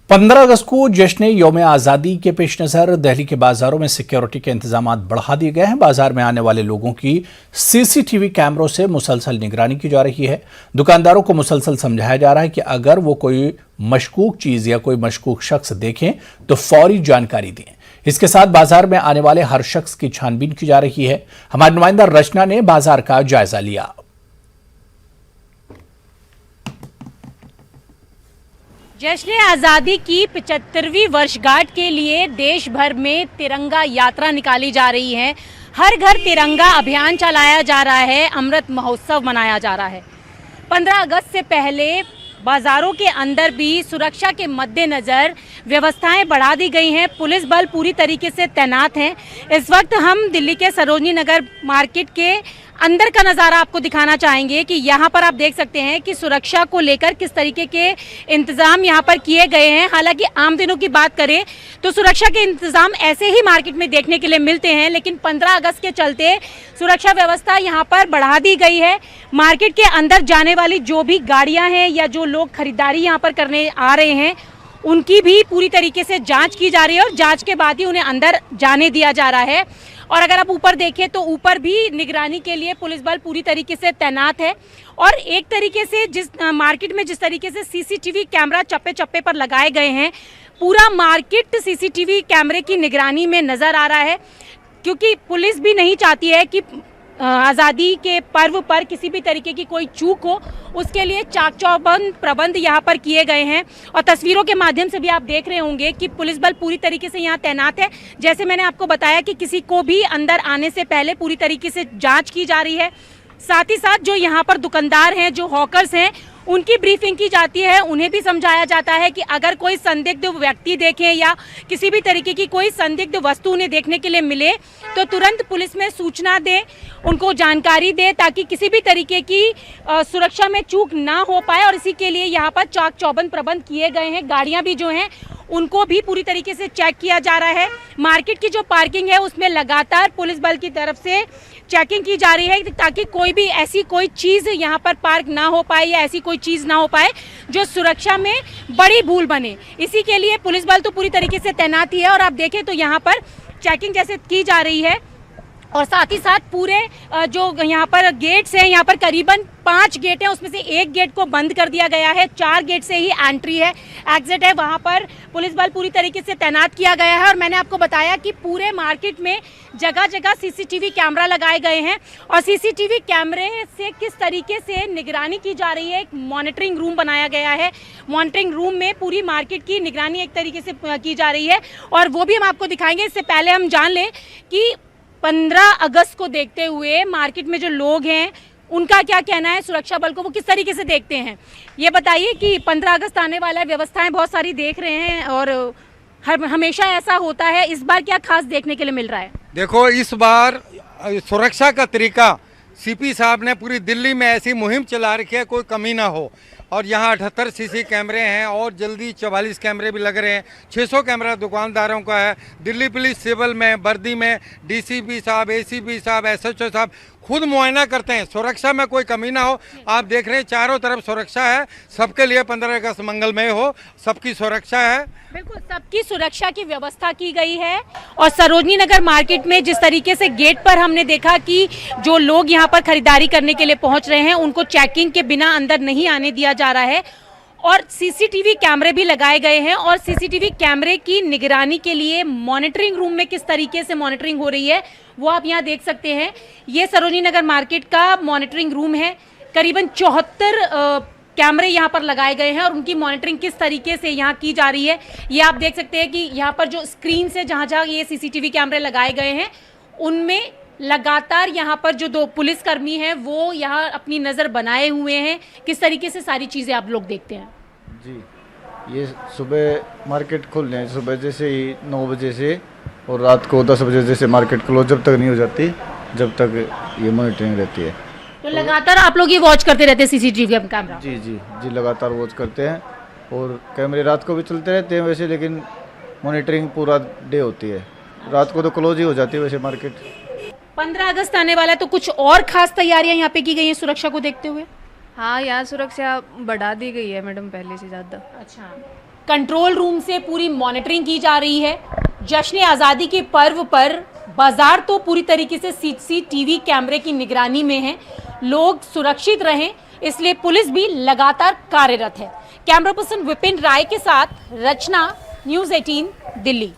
15 अगस्त को जश्न यौम आज़ादी के पेश नज़र दिल्ली के बाजारों में सिक्योरिटी के इंतजाम बढ़ा दिए गए हैं। बाजार में आने वाले लोगों की सीसीटीवी कैमरों से मुसलसल निगरानी की जा रही है। दुकानदारों को मुसलसल समझाया जा रहा है कि अगर वो कोई मशकूक चीज या कोई मशकूक शख्स देखें तो फौरी जानकारी दें। इसके साथ बाजार में आने वाले हर शख्स की छानबीन की जा रही है। हमारी नुमाइंदा रचना ने बाजार का जायजा लिया। जश्न आज़ादी की 75वीं वर्षगांठ के लिए देश भर में तिरंगा यात्रा निकाली जा रही है। हर घर तिरंगा अभियान चलाया जा रहा है। अमृत महोत्सव मनाया जा रहा है। 15 अगस्त से पहले बाज़ारों के अंदर भी सुरक्षा के मद्देनज़र व्यवस्थाएं बढ़ा दी गई हैं। पुलिस बल पूरी तरीके से तैनात हैं। इस वक्त हम दिल्ली के सरोजनी नगर मार्केट के अंदर का नज़ारा आपको दिखाना चाहेंगे कि यहाँ पर आप देख सकते हैं कि सुरक्षा को लेकर किस तरीके के इंतज़ाम यहाँ पर किए गए हैं। हालांकि आम दिनों की बात करें तो सुरक्षा के इंतज़ाम ऐसे ही मार्केट में देखने के लिए मिलते हैं, लेकिन 15 अगस्त के चलते सुरक्षा व्यवस्था यहाँ पर बढ़ा दी गई है। मार्केट के अंदर जाने वाली जो भी गाड़ियाँ हैं या जो लोग खरीदारी यहाँ पर करने आ रहे हैं उनकी भी पूरी तरीके से जांच की जा रही है और जांच के बाद ही उन्हें अंदर जाने दिया जा रहा है। और अगर आप ऊपर देखें तो ऊपर भी निगरानी के लिए पुलिस बल पूरी तरीके से तैनात है। और एक तरीके से जिस मार्केट में जिस तरीके से सीसीटीवी कैमरा चप्पे चप्पे पर लगाए गए हैं, पूरा मार्केट सीसीटीवी कैमरे की निगरानी में नज़र आ रहा है, क्योंकि पुलिस भी नहीं चाहती है कि आज़ादी के पर्व पर किसी भी तरीके की कोई चूक हो। उसके लिए चाक चौबंद प्रबंध यहाँ पर किए गए हैं। और तस्वीरों के माध्यम से भी आप देख रहे होंगे कि पुलिस बल पूरी तरीके से यहाँ तैनात है। जैसे मैंने आपको बताया कि किसी को भी अंदर आने से पहले पूरी तरीके से जांच की जा रही है। साथ ही साथ जो यहाँ पर दुकानदार हैं, जो हॉकर्स हैं, उनकी ब्रीफिंग की जाती है। उन्हें भी समझाया जाता है कि अगर कोई संदिग्ध व्यक्ति देखें या किसी भी तरीके की कोई संदिग्ध वस्तु उन्हें देखने के लिए मिले तो तुरंत पुलिस में सूचना दें, उनको जानकारी दें, ताकि किसी भी तरीके की सुरक्षा में चूक ना हो पाए। और इसी के लिए यहाँ पर चाक चौबंद प्रबंध किए गए हैं। गाड़ियाँ भी जो हैं उनको भी पूरी तरीके से चेक किया जा रहा है। मार्केट की जो पार्किंग है उसमें लगातार पुलिस बल की तरफ से चेकिंग की जा रही है, ताकि कोई भी ऐसी कोई चीज़ यहाँ पर पार्क ना हो पाए या ऐसी कोई चीज़ ना हो पाए जो सुरक्षा में बड़ी भूल बने। इसी के लिए पुलिस बल तो पूरी तरीके से तैनात ही है। और आप देखें तो यहाँ पर चेकिंग जैसे की जा रही है। और साथ ही साथ पूरे जो यहाँ पर गेट्स हैं, यहाँ पर करीबन 5 गेट हैं, उसमें से एक गेट को बंद कर दिया गया है। 4 गेट से ही एंट्री है, एग्जिट है। वहाँ पर पुलिस बल पूरी तरीके से तैनात किया गया है। और मैंने आपको बताया कि पूरे मार्केट में जगह जगह सीसीटीवी कैमरा लगाए गए हैं। और सीसीटीवी कैमरे से किस तरीके से निगरानी की जा रही है, एक मॉनिटरिंग रूम बनाया गया है। मॉनिटरिंग रूम में पूरी मार्केट की निगरानी एक तरीके से की जा रही है और वो भी हम आपको दिखाएंगे। इससे पहले हम जान लें कि 15 अगस्त को देखते हुए मार्केट में जो लोग हैं उनका क्या कहना है, सुरक्षा बल को वो किस तरीके से देखते हैं। ये बताइए कि 15 अगस्त आने वाला है, व्यवस्थाएं बहुत सारी देख रहे हैं और हमेशा ऐसा होता है, इस बार क्या खास देखने के लिए मिल रहा है? देखो, इस बार सुरक्षा का तरीका सीपी साहब ने पूरी दिल्ली में ऐसी मुहिम चला रखी है, कोई कमी ना हो। और यहाँ 78 सीसी कैमरे हैं और जल्दी 44 कैमरे भी लग रहे हैं। 600 कैमरा दुकानदारों का है। दिल्ली पुलिस सिविल में, वर्दी में डीसीपी साहब, एसीपी साहब, एसएचओ साहब खुद मुआयना करते हैं, सुरक्षा में कोई कमी ना हो। आप देख रहे हैं चारों तरफ सुरक्षा है। सबके लिए 15 अगस्त मंगलमय हो, सबकी सुरक्षा है। बिल्कुल, सबकी सुरक्षा की व्यवस्था की गई है। और सरोजनी नगर मार्केट में जिस तरीके से गेट पर हमने देखा कि जो लोग यहाँ पर खरीदारी करने के लिए पहुँच रहे हैं उनको चेकिंग के बिना अंदर नहीं आने दिया जा रहा है। और सीसीटीवी कैमरे भी लगाए गए हैं। और सीसीटीवी कैमरे की निगरानी के लिए मॉनिटरिंग रूम में किस तरीके से मॉनिटरिंग हो रही है वो आप यहाँ देख सकते हैं। ये सरोजनी नगर मार्केट का मॉनिटरिंग रूम है। करीबन 74 कैमरे यहाँ पर लगाए गए हैं और उनकी मॉनिटरिंग किस तरीके से यहाँ की जा रही है ये आप देख सकते हैं कि यहाँ पर जो स्क्रीन से जहाँ जहाँ ये सीसीटीवी कैमरे लगाए गए हैं उनमें लगातार यहाँ पर जो 2 पुलिसकर्मी हैं वो यहाँ अपनी नज़र बनाए हुए हैं। किस तरीके से सारी चीज़ें आप लोग देखते हैं? जी, ये सुबह मार्केट खुलने हैं, सुबह जैसे ही 9 बजे से और रात को 10 बजे जैसे मार्केट क्लोज जब तक नहीं हो जाती, जब तक ये मॉनिटरिंग रहती है। तो लगातार आप लोग ये वॉच करते रहते हैं सीसीटीवी कैमरा? जी जी जी, लगातार वॉच करते हैं। और कैमरे रात को भी चलते रहते हैं वैसे, लेकिन मॉनिटरिंग पूरा डे होती है। रात को तो क्लोज ही हो जाती है वैसे मार्केट। 15 अगस्त आने वाला है तो कुछ और खास तैयारियां यहाँ पे की गई हैं सुरक्षा को देखते हुए? हाँ, यहाँ सुरक्षा बढ़ा दी गई है मैडम, पहले से ज़्यादा। अच्छा, कंट्रोल रूम से पूरी मॉनिटरिंग की जा रही है। जश्न आज़ादी के पर्व पर बाजार तो पूरी तरीके से सीसीटीवी कैमरे की निगरानी में है। लोग सुरक्षित रहें, इसलिए पुलिस भी लगातार कार्यरत है। कैमरा पर्सन विपिन राय के साथ रचना, न्यूज़ 18 दिल्ली।